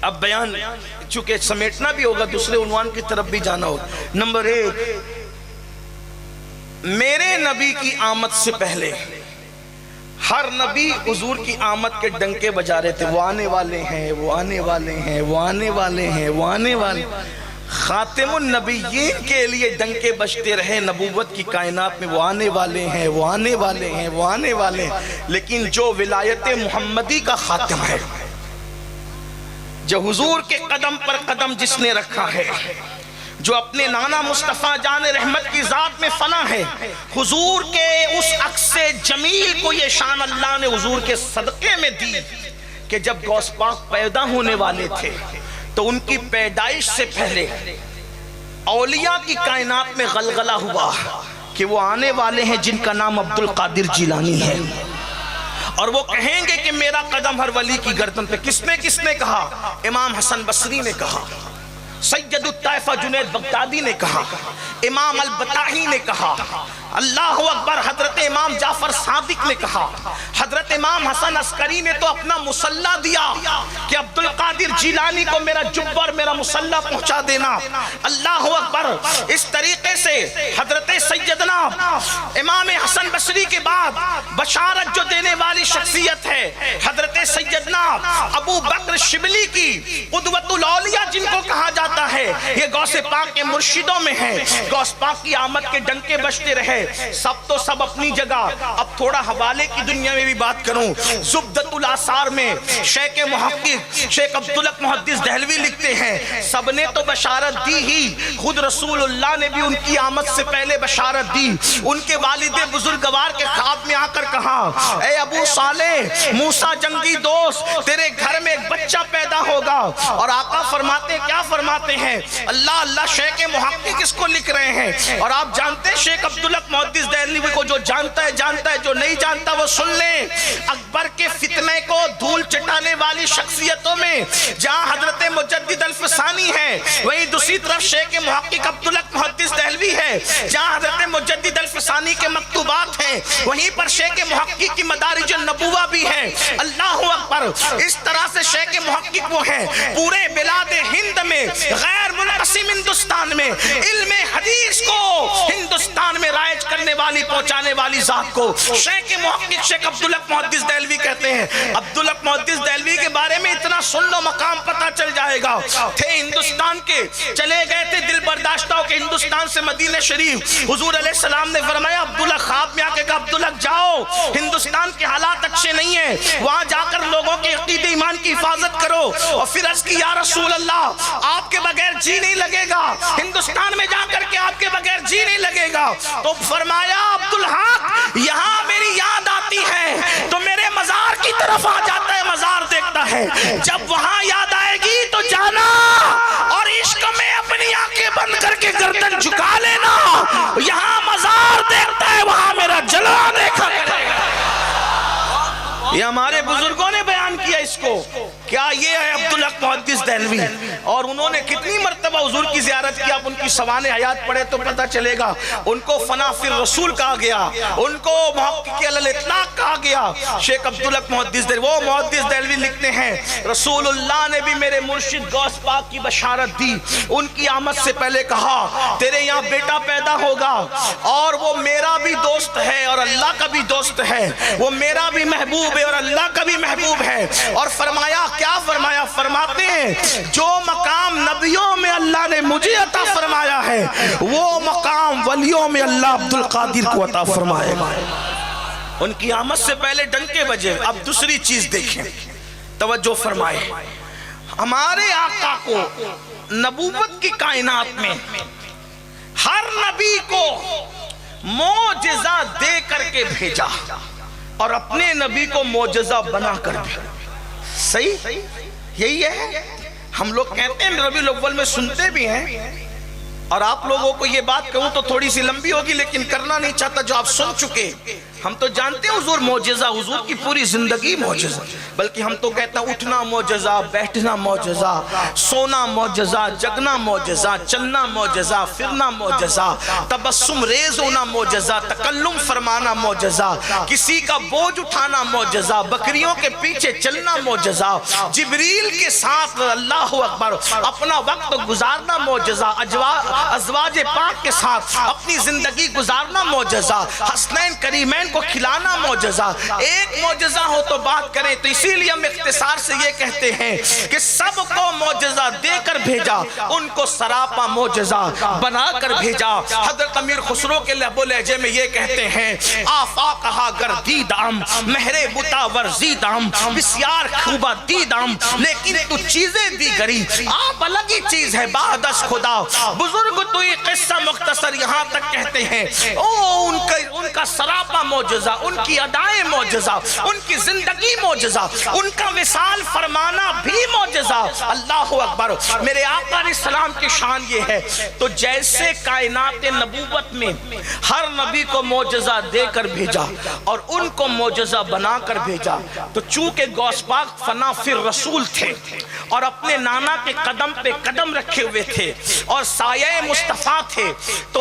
اب بیان چونکہ سمیٹنا بھی ہوگا، دوسرے عنوان کی طرف بھی جانا ہوگا۔ نمبر 1، میرے نبی کی آمد سے پہلے ہر نبی حضور کی آمد کے ڈنکے بجا رہے تھے، وہ آنے والے ہیں، وہ آنے والے ہیں، وہ آنے والے ہیں، وہ آنے والے۔ خاتم النبیین کے لیے ڈنکے بجتے رہے نبوت کی کائنات میں، وہ آنے والے ہیں، وہ آنے والے ہیں، وہ آنے والے ہیں۔ لیکن جو ولایت محمدی کا خاتم ہے، جو حضور کے قدم پر قدم جس نے رکھا ہے، جو اپنے نانا مصطفیٰ جان رحمت کی ذات میں فنا ہے، حضور کے اس عکس جمیل کو یہ شان اللہ نے حضور کے صدقے میں دی کہ جب غوث پاک پیدا ہونے والے تھے تو ان کی پیدائش سے پہلے اولیاء کی کائنات میں غلغلہ ہوا کہ وہ آنے والے ہیں جن کا نام عبد القادر جیلانی ہے، اور وہ کہیں گے کہ میرا قدم ہر ولی کی گردن پہ۔ کس نے کہا؟ امام حسن بصری نے کہا، سید الطائفہ جنید بغدادی نے کہا، امام البطاحی نے کہا، اللہ اکبر، حضرت امام جعفر صادق نے کہا، حضرت امام حسن عسکری نے تو اپنا مسلح دیا کہ عبد القادر جیلانی کو میرا جبہ اور میرا مسلح پہنچا دینا۔ اللہ اکبر۔ اس طریقے سے حضرت سیدنا امام حسن بصری کے بعد بشارت جو دینے والی شخصیت ہے حضرت سیدنا ابو بکر شبلی کی، قدوۃ الاولیاء جن کو کہا جاتا ہے، یہ غوث پاک کے مرشدوں میں ہے۔ غوث پاک کی آمد کے ڈنکے بجتے رہے، سب تو سب اپنی جگہ۔ اب تھوڑا حوالے کی دنیا میں بھی بات کروں، زبدۃ الاثار میں شیخ محقق شیخ عبدالحق محدث دہلوی لکھتے ہیں، سب نے تو بشارت دی ہی، خود رسول اللہ نے بھی ان کی آمد سے پہلے بشارت دی۔ ان کے والد بزرگوار کے خواب میں آ کر کہا، اے ابو صالح، موسیٰ جنگی دوست، تیرے گھر میں ایک بچہ پیدا ہوگا۔ اور آقا فرماتے، کیا فرماتے ہیں؟ اللہ اللہ، شیخ محقق اس کو لکھ رہے ہیں۔ اور آپ جانتے ہیں شیخ عبدالحق محدث دہلوی کو جو جانتا ہے جانتا ہے، جو نہیں جانتا وہ سن لیں۔ اکبر کے فتنے کو دھول چٹانے والی شخصیتوں میں جہاں حضرت مجدد الفسانی ہے، وہیں دوسری طرف شیخ محقق عبدالحق محدث دہلوی ہے۔ جہاں حضرت مجدد الفسانی کے مکتوبات ہیں، وہیں پر شیخ محقق کی مدارج النبوہ بھی ہے۔ اللہ اکبر۔ اس طرح سے شیخ محقق وہ ہیں، پورے بلاد ہند میں، غیر منقسم ہندوستان میں علم حدیث کو ہندوستان میں رائج کرنے والی، پہنچانے والی ذات کو شیخ محقق شیخ عبدالحق محدث دہلوی کہتے ہیں۔ عبدالحق محدث دہلوی کے بارے میں اتنا سن لو، مقام پتہ چل جائے گا۔ تھے ہندوستان کے، چلے گئے تھے دل برداشتہ ہو کے ہندوستان سے مدینہ شریف۔ حضور علیہ السلام نے فرمایا، عبدالحق خواب میں آ کے کہا، عبدالحق جاؤ، ہندوستان کے حالات اچھے نہیں ہیں، وہاں جا کر لوگوں کے عقیدے ایمان کی حفاظت کرو۔ اور پھر عرض کی، یا رسول اللہ، آپ کے بغیر جی نہیں لگے گا، ہندوستان میں جا کر کے آپ کے بغیر جی نہیں لگے گا۔ تو فرمایا، عبدالحق یہاں میری یاد آتی ہے تو میرے مزار کی طرف آ جاتا ہے، مزار دیکھتا ہے، جب وہاں یاد آئے گی تو جانا اور عشق میں اپنی آنکھیں بند کر کے گردن جھکا لینا۔ یہاں مزار دیکھتا ہے، وہاں میرا جلوہ دیکھا کرے گا۔ یہ ہمارے بزرگوں نے بیان کیا اس کو۔ کیا یہ ہے عبدالحق محدث دہلوی؟ اور انہوں نے کتنی مرتبہ حضور کی زیارت کی، آپ ان کی سوانح حیات پڑھے تو پتہ چلے گا۔ ان کو فنا فی الرسول کہا گیا، ان کو محقق علی الاطلاق کہا گیا۔ شیخ عبدالحق محدث دہلوی، وہ محدث دہلوی لکھتے ہیں، رسول اللہ نے بھی میرے مرشد غوث پاک کی بشارت دی۔ ان کی آمد سے پہلے کہا، تیرے یہاں بیٹا پیدا ہوگا اور وہ میرا بھی دوست ہے اور اللہ کا بھی دوست ہے، وہ میرا بھی محبوب ہے اور اللہ کا بھی محبوب ہے۔ اور فرمایا، کیا فرمایا؟ فرماتے ہیں، جو مقام نبیوں میں اللہ نے مجھے عطا فرمایا ہے، وہ مقام ولیوں میں اللہ عبد القادر کو عطا فرمائے گا۔ ان کی آمد سے پہلے ڈنکے بجے۔ اب دوسری چیز دیکھیں، توجہ فرمائے، ہمارے آقا کو نبوت کی کائنات میں ہر نبی کو معجزہ دے کر کے بھیجا اور اپنے نبی کو معجزہ بنا کر بھیجا۔ صحیح یہی ہے۔ ہم لوگ کہتے ہیں، ربیع الاول میں سنتے بھی ہیں، اور آپ لوگوں کو یہ بات کہوں تو تھوڑی سی لمبی ہوگی لیکن کرنا نہیں چاہتا، جو آپ سن چکے ہم تو جانتے ہیں حضور معجزہ، حضور کی پوری زندگی معجزہ، بلکہ ہم تو کہتے ہیں اٹھنا معجزہ، بیٹھنا معجزہ، سونا معجزہ، جگنا معجزہ، چلنا معجزہ، پھرنا معجزہ، تبسم ریز ہونا معجزہ، تکلم فرمانا معجزہ، کسی کا بوجھ اٹھانا معجزہ، بکریوں کے پیچھے چلنا معجزہ، جبریل کے ساتھ اللہ اکبر اپنا وقت گزارنا معجزہ، ازواج پاک کے ساتھ اپنی زندگی گزارنا معجزہ، حسنین کریمین کو کھلانا معجزہ۔ ایک معجزہ ہو تو بات کریں، تو اسی لیے ہم اختصار سے یہ کہتے ہیں کہ سب کو معجزہ دے کر بھیجا، ان کو سراپا معجزہ بنا کر بھیجا۔ حضرت امیر خسرو کے لہب و لہجے میں یہ کہتے ہیں آفاقہا گردیدام مہر بتا ورزیدام بسیار خوبہ دیدام لیکن تو چیزیں دیگری آپ الگ ہی چیز ہے بعد از خدا۔ بزرگ تو یہ قصہ مختصر یہاں تک کہتے ہیں ان کا سراپا معجزہ، ان کی ادائیں معجزہ، ان کی زندگی معجزہ، ان کا وصال فرمانا بھی معجزہ۔ اللہ اکبر۔ میرے آقا علیہ السلام کی شان یہ ہے، تو جیسے کائنات نبوت میں ہر نبی کو معجزہ دے کر بھیجا اور ان کو معجزہ بنا کر بھیجا، تو چونکہ غوث پاک فنا فی الرسول تھے اور اپنے نانا کے قدم پہ قدم رکھے ہوئے تھے اور سایہ مصطفیٰ تھے، تو